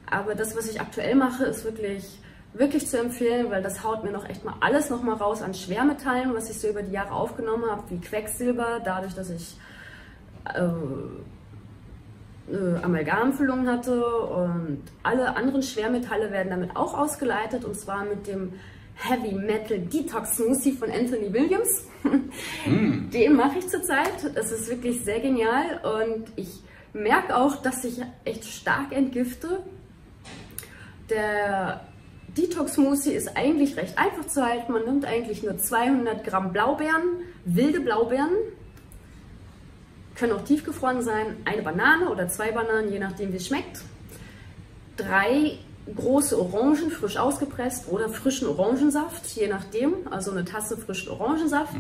Aber das, was ich aktuell mache, ist wirklich zu empfehlen, weil das haut mir noch echt mal alles noch mal raus an Schwermetallen, was ich so über die Jahre aufgenommen habe, wie Quecksilber, dadurch, dass ich Amalgamfüllung hatte und alle anderen Schwermetalle werden damit auch ausgeleitet und zwar mit dem Heavy Metal Detox Smoothie von Anthony Williams. Den mache ich zurzeit. Das ist wirklich sehr genial und ich merke auch, dass ich echt stark entgifte. Der Detox Smoothie ist eigentlich recht einfach zu halten. Man nimmt eigentlich nur 200 Gramm Blaubeeren, wilde Blaubeeren. Können auch tiefgefroren sein, eine Banane oder 2 Bananen, je nachdem wie es schmeckt. 3 große Orangen, frisch ausgepresst oder frischen Orangensaft, je nachdem, also eine Tasse frischen Orangensaft.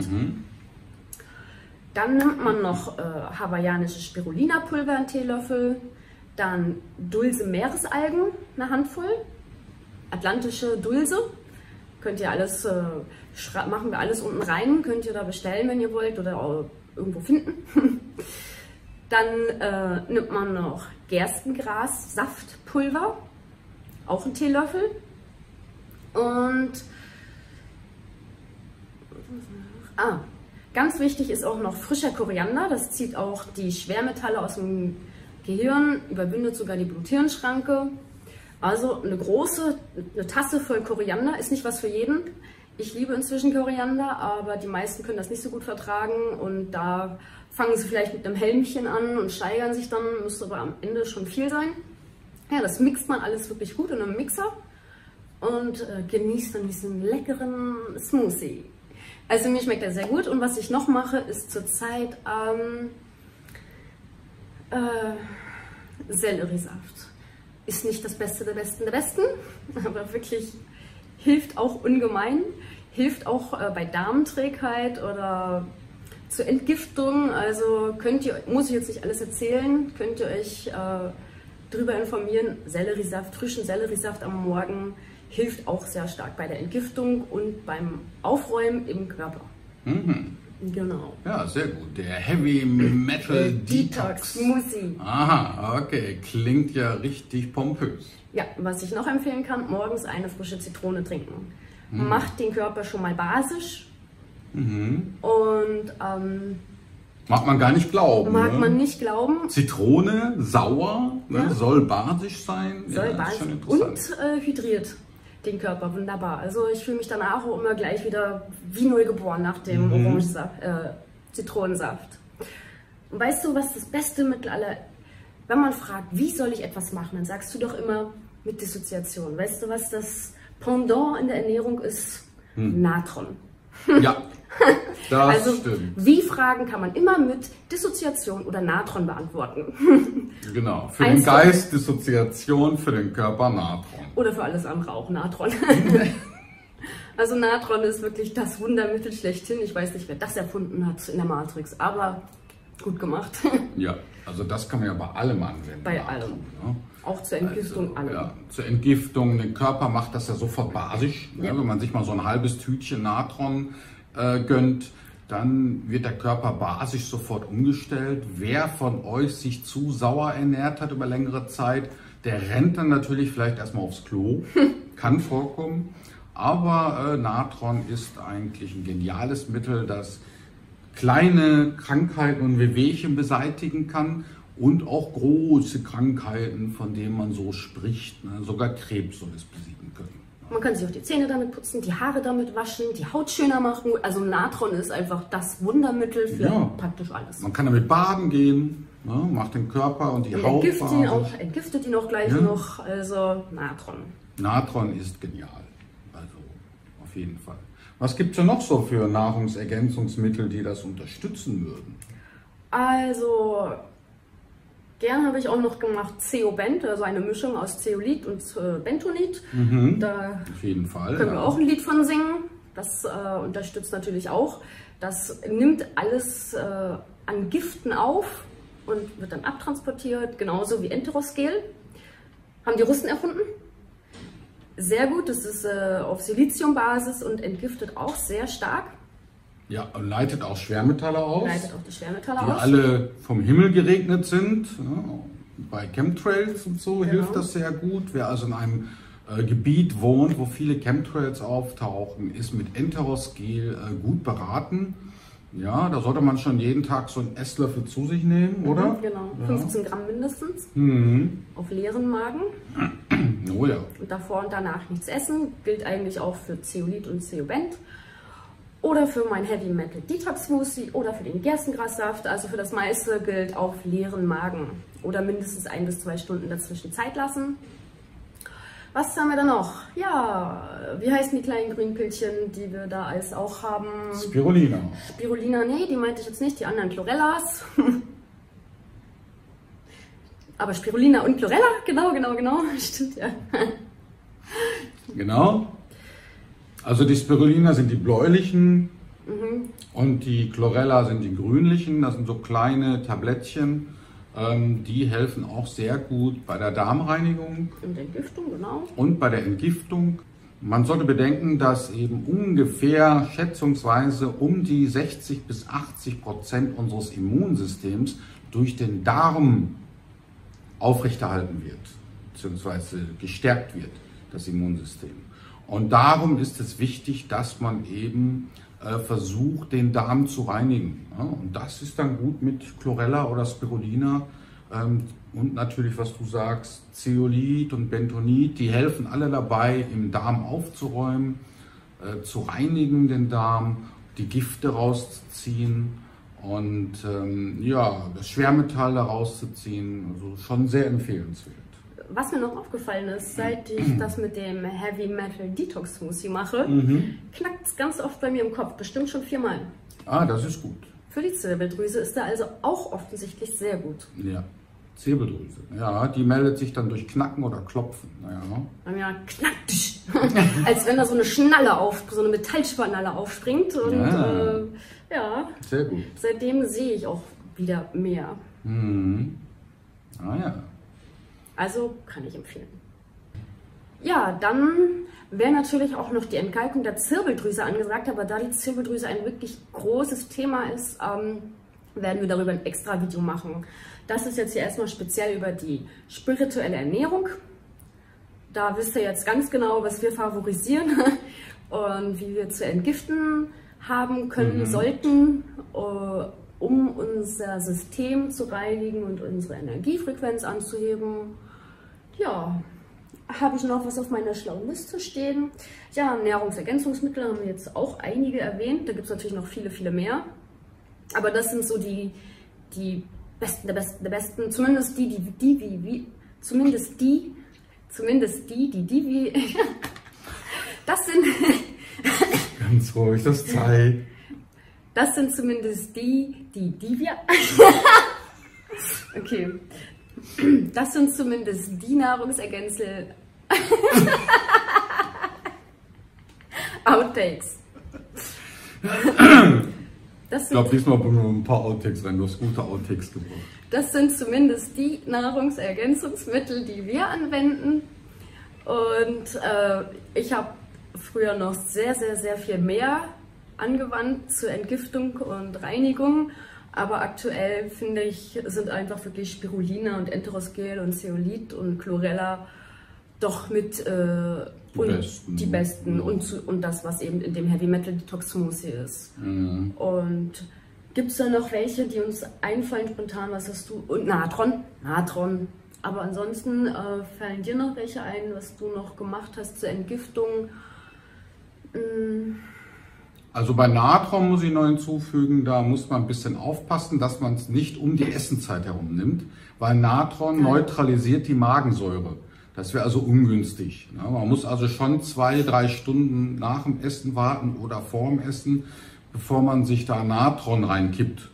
Dann nimmt man noch hawaiianische Spirulina-Pulver, einen Teelöffel, dann Dulse Meeresalgen, eine Handvoll, atlantische Dulse, könnt ihr alles, machen wir alles unten rein, könnt ihr da bestellen, wenn ihr wollt oder auch irgendwo finden. Dann nimmt man noch Gerstengras-Saftpulver, auch einen Teelöffel. Und ganz wichtig ist auch noch frischer Koriander. Das zieht auch die Schwermetalle aus dem Gehirn, überwindet sogar die Blut-Hirn-Schranke. Also eine Tasse voll Koriander ist nicht was für jeden. Ich liebe inzwischen Koriander, aber die meisten können das nicht so gut vertragen und da fangen sie vielleicht mit einem Helmchen an und steigern sich dann, müsste aber am Ende schon viel sein. Ja, das mixt man alles wirklich gut in einem Mixer und genießt dann diesen leckeren Smoothie. Also mir schmeckt er sehr gut und was ich noch mache, ist zurzeit Selleriesaft. Ist nicht das Beste der Besten der Besten, aber wirklich hilft auch ungemein, hilft auch bei Darmträgheit oder zur Entgiftung. Also muss ich jetzt nicht alles erzählen, könnt ihr euch darüber informieren. Selleriesaft, frischen Selleriesaft am Morgen hilft auch sehr stark bei der Entgiftung und beim Aufräumen im Körper. Genau. Ja, sehr gut. Der Heavy Metal Detox Smoothie. Aha, okay. Klingt ja richtig pompös. Ja, was ich noch empfehlen kann, morgens eine frische Zitrone trinken. Macht den Körper schon mal basisch. Und mag man gar nicht glauben. Mag man nicht glauben. Zitrone, sauer, ne, soll basisch sein. Soll basisch ist schon interessant. und hydriert den Körper wunderbar. Also ich fühle mich danach auch immer gleich wieder wie neu geboren nach dem Zitronensaft. Und weißt du, was das beste Mittel aller, wenn man fragt, wie soll ich etwas machen, dann sagst du doch immer mit Dissoziation. Weißt du, was das Pendant in der Ernährung ist? Natron. Ja, das also, stimmt. Wie Fragen kann man immer mit Dissoziation oder Natron beantworten. Genau, für den Geist Dissoziation, für den Körper Natron. Oder für alles andere auch Natron. Also Natron ist wirklich das Wundermittel schlechthin. Ich weiß nicht, wer das erfunden hat in der Matrix, aber gut gemacht. Ja, also das kann man ja bei allem anwenden. Bei allem. Ne? Auch zur Entgiftung allem. Ja, zur Entgiftung, der Körper macht das ja sofort basisch. Ja. Ne? Wenn man sich mal so ein halbes Tütchen Natron gönnt, dann wird der Körper basisch sofort umgestellt. Wer von euch sich zu sauer ernährt hat über längere Zeit, der rennt dann natürlich vielleicht erstmal aufs Klo. Kann vorkommen. Aber Natron ist eigentlich ein geniales Mittel, das kleine Krankheiten und Wehwehchen beseitigen kann und auch große Krankheiten, von denen man so spricht. Ne? Sogar Krebs soll es besiegen können. Man kann sich auch die Zähne damit putzen, die Haare damit waschen, die Haut schöner machen. Also Natron ist einfach das Wundermittel für praktisch alles. Man kann damit baden gehen, ne? Macht den Körper und die Haut entgiftet ihn auch gleich noch. Also Natron. Natron ist genial. Also auf jeden Fall. Was gibt es denn noch so für Nahrungsergänzungsmittel, die das unterstützen würden? Also gern habe ich auch noch gemacht Zeobent, also eine Mischung aus Zeolit und Bentonit. Da auf jeden Fall. Können wir auch ein Lied von singen. Das unterstützt natürlich auch. Das nimmt alles an Giften auf und wird dann abtransportiert, genauso wie Enterosgel. Haben die Russen erfunden. Sehr gut, das ist auf Siliziumbasis und entgiftet auch sehr stark. Ja, und leitet auch Schwermetalle aus. Leitet auch die Schwermetalle die aus. alle vom Himmel geregnet sind. Ja, bei Chemtrails und so hilft das sehr gut. Wer also in einem Gebiet wohnt, wo viele Chemtrails auftauchen, ist mit Enterosgel gut beraten. Ja, da sollte man schon jeden Tag so einen Esslöffel zu sich nehmen, oder? Genau, 15 Gramm mindestens. Auf leeren Magen. Oh ja. Und davor und danach nichts essen. Gilt eigentlich auch für Zeolit und Zeobent. Oder für mein Heavy Metal Detox Smoothie oder für den Gerstengrassaft. Also für das meiste gilt auf leeren Magen. Oder mindestens 1 bis 2 Stunden dazwischen Zeit lassen. Was haben wir da noch? Ja, wie heißen die kleinen Grünpilzchen, die wir da als auch haben? Spirulina. Spirulina, nee, die meinte ich jetzt nicht, die anderen Chlorellas. Aber Spirulina und Chlorella, genau, stimmt ja. Genau. Also die Spirulina sind die bläulichen und die Chlorella sind die grünlichen. Das sind so kleine Tablettchen. Die helfen auch sehr gut bei der Darmreinigung. Und Entgiftung, genau. Und bei der Entgiftung. Man sollte bedenken, dass eben ungefähr schätzungsweise um die 60-80% unseres Immunsystems durch den Darm aufrechterhalten wird, beziehungsweise gestärkt wird, das Immunsystem. Und darum ist es wichtig, dass man eben versucht, den Darm zu reinigen. Ja? Und das ist dann gut mit Chlorella oder Spirulina. Und natürlich, was du sagst, Zeolit und Bentonit, die helfen alle dabei, im Darm aufzuräumen, zu reinigen den Darm, die Gifte rauszuziehen und ja, das Schwermetall da rauszuziehen. Also schon sehr empfehlenswert. Was mir noch aufgefallen ist, seit ich das mit dem Heavy Metal Detox Smoothie mache, knackt es ganz oft bei mir im Kopf, bestimmt schon 4-mal. Ah, das ist gut. Für die Zirbeldrüse ist er also auch offensichtlich sehr gut. Ja, Zirbeldrüse. Ja, die meldet sich dann durch Knacken oder Klopfen. Ja. Bei mir knackt, als wenn da so eine Schnalle so eine Metallschnalle aufspringt. Und ja, sehr gut. Seitdem sehe ich auch wieder mehr. Ah ja. Also kann ich empfehlen. Ja, dann wäre natürlich auch noch die Entkalkung der Zirbeldrüse angesagt, aber da die Zirbeldrüse ein wirklich großes Thema ist, werden wir darüber ein extra Video machen. Das ist jetzt hier erstmal speziell über die spirituelle Ernährung. Da wisst ihr jetzt ganz genau, was wir favorisieren und wie wir zu entgiften haben können sollten, um unser System zu reinigen und unsere Energiefrequenz anzuheben. Ja, habe ich noch was auf meiner schlauen Liste stehen. Ja, Nahrungsergänzungsmittel haben wir jetzt auch einige erwähnt. Da gibt es natürlich noch viele, viele mehr. Aber das sind so die besten, der besten, zumindest das sind ganz ruhig, das zeigt. Das sind zumindest die wir okay. Das sind zumindest die Nahrungsergänze Outtakes. Ich glaube, diesmal bringen wir ein paar Outtakes rein. Du hast gute Outtakes gebracht. Das sind zumindest die Nahrungsergänzungsmittel, die wir anwenden. Und ich habe früher noch sehr, sehr, sehr viel mehr angewandt zur Entgiftung und Reinigung. Aber aktuell, finde ich, sind einfach wirklich Spirulina und Enterosgel und Zeolit und Chlorella doch mit die besten und das, was eben in dem Heavy Metal Detox Smoothie ist. Und gibt es da noch welche, die uns einfallen spontan? Was hast du? Und Natron. Aber ansonsten fallen dir noch welche ein, was du noch gemacht hast zur Entgiftung? Also bei Natron muss ich noch hinzufügen, da muss man ein bisschen aufpassen, dass man es nicht um die Essenzeit herum nimmt, weil Natron neutralisiert die Magensäure. Das wäre also ungünstig. Ja, man muss also schon 2-3 Stunden nach dem Essen warten oder vor dem Essen, bevor man sich da Natron reinkippt.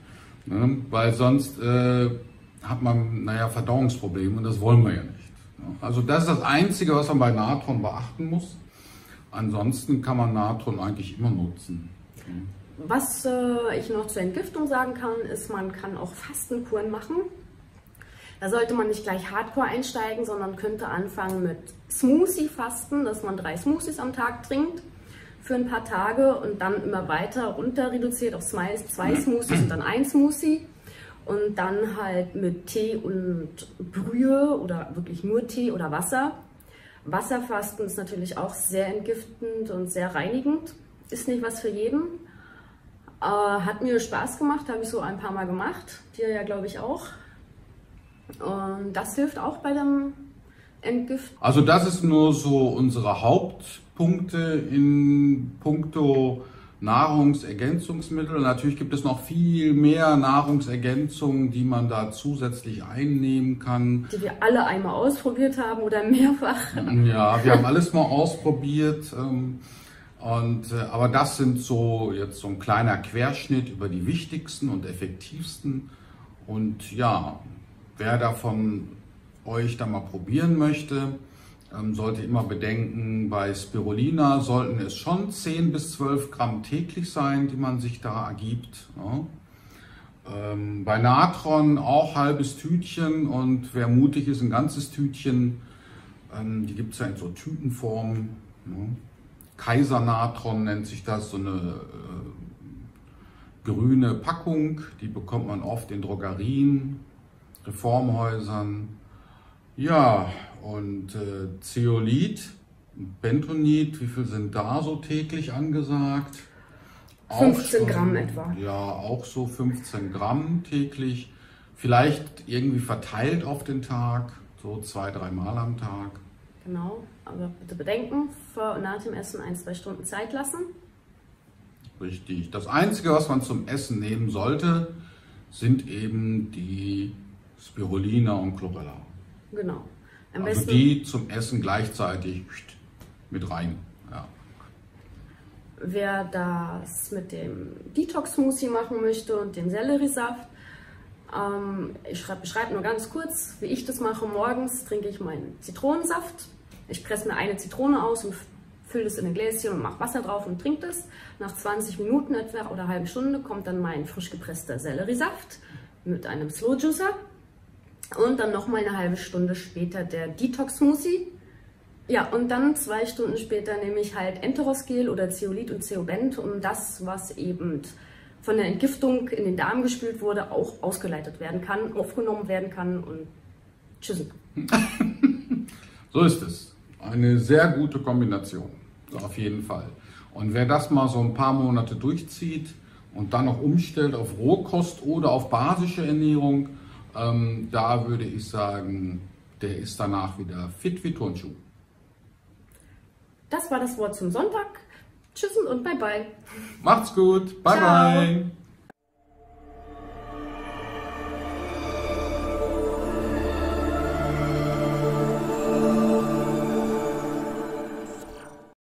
Ja, weil sonst hat man Verdauungsprobleme und das wollen wir ja nicht. Ja, also das ist das Einzige, was man bei Natron beachten muss. Ansonsten kann man Natron eigentlich immer nutzen. Was ich noch zur Entgiftung sagen kann, ist, man kann auch Fastenkuren machen. Da sollte man nicht gleich hardcore einsteigen, sondern könnte anfangen mit Smoothie-Fasten, dass man 3 Smoothies am Tag trinkt für ein paar Tage und dann immer weiter runter reduziert auf 2 Smoothies und dann 1 Smoothie. Und dann halt mit Tee und Brühe oder wirklich nur Tee oder Wasser. Wasserfasten ist natürlich auch sehr entgiftend und sehr reinigend. Ist nicht was für jeden. Hat mir Spaß gemacht, habe ich so ein paar Mal gemacht. Dir ja, glaube ich, auch. Und das hilft auch bei dem Entgiften. Also das ist nur so unsere Hauptpunkte in puncto Nahrungsergänzungsmittel. Natürlich gibt es noch viel mehr Nahrungsergänzungen, die man da zusätzlich einnehmen kann. Die wir alle einmal ausprobiert haben oder mehrfach. Ja, wir haben alles mal ausprobiert. Aber das sind so jetzt so ein kleiner Querschnitt über die wichtigsten und effektivsten. Und ja, wer davon euch da mal probieren möchte, sollte immer bedenken, bei Spirulina sollten es schon 10 bis 12 Gramm täglich sein, die man sich da ergibt. Ja. Bei Natron auch halbes Tütchen und wer mutig ist, ein ganzes Tütchen. Die gibt es ja in so Tütenform. Ja. Kaisernatron nennt sich das, so eine grüne Packung, die bekommt man oft in Drogerien, Reformhäusern. Ja, und Zeolit, Bentonit, wie viel sind da so täglich angesagt? 15 Gramm etwa. Ja, auch so 15 Gramm täglich. Vielleicht irgendwie verteilt auf den Tag, so 2-3 Mal am Tag. Genau, aber bitte bedenken, vor und nach dem Essen 1-2 Stunden Zeit lassen. Richtig. Das Einzige, was man zum Essen nehmen sollte, sind eben die Spirulina und Chlorella. Genau. Am Also besten, die zum Essen gleichzeitig mit rein. Ja. wer das mit dem Detox-Smoothie machen möchte und dem Selleriesaft, ich beschreibe nur ganz kurz, wie ich das mache. Morgens trinke ich meinen Zitronensaft. Ich presse mir eine Zitrone aus und fülle das in ein Gläschen und mache Wasser drauf und trinke das. Nach 20 Minuten etwa oder einer halben Stunde kommt dann mein frisch gepresster Selleriesaft mit einem Slow Juicer. Und dann nochmal eine halbe Stunde später der Detox Smoothie. Ja, und dann 2 Stunden später nehme ich halt Enterosgel oder Zeolit und Zeobent, um das, was eben von der Entgiftung in den Darm gespült wurde, auch ausgeleitet werden kann, aufgenommen werden kann und tschüssen. So ist es. Eine sehr gute Kombination, auf jeden Fall. Und wer das mal so ein paar Monate durchzieht und dann noch umstellt auf Rohkost oder auf basische Ernährung, da würde ich sagen, der ist danach wieder fit wie Turnschuh. Das war das Wort zum Sonntag. Tschüss und bye bye. Macht's gut. Bye Ciao. bye.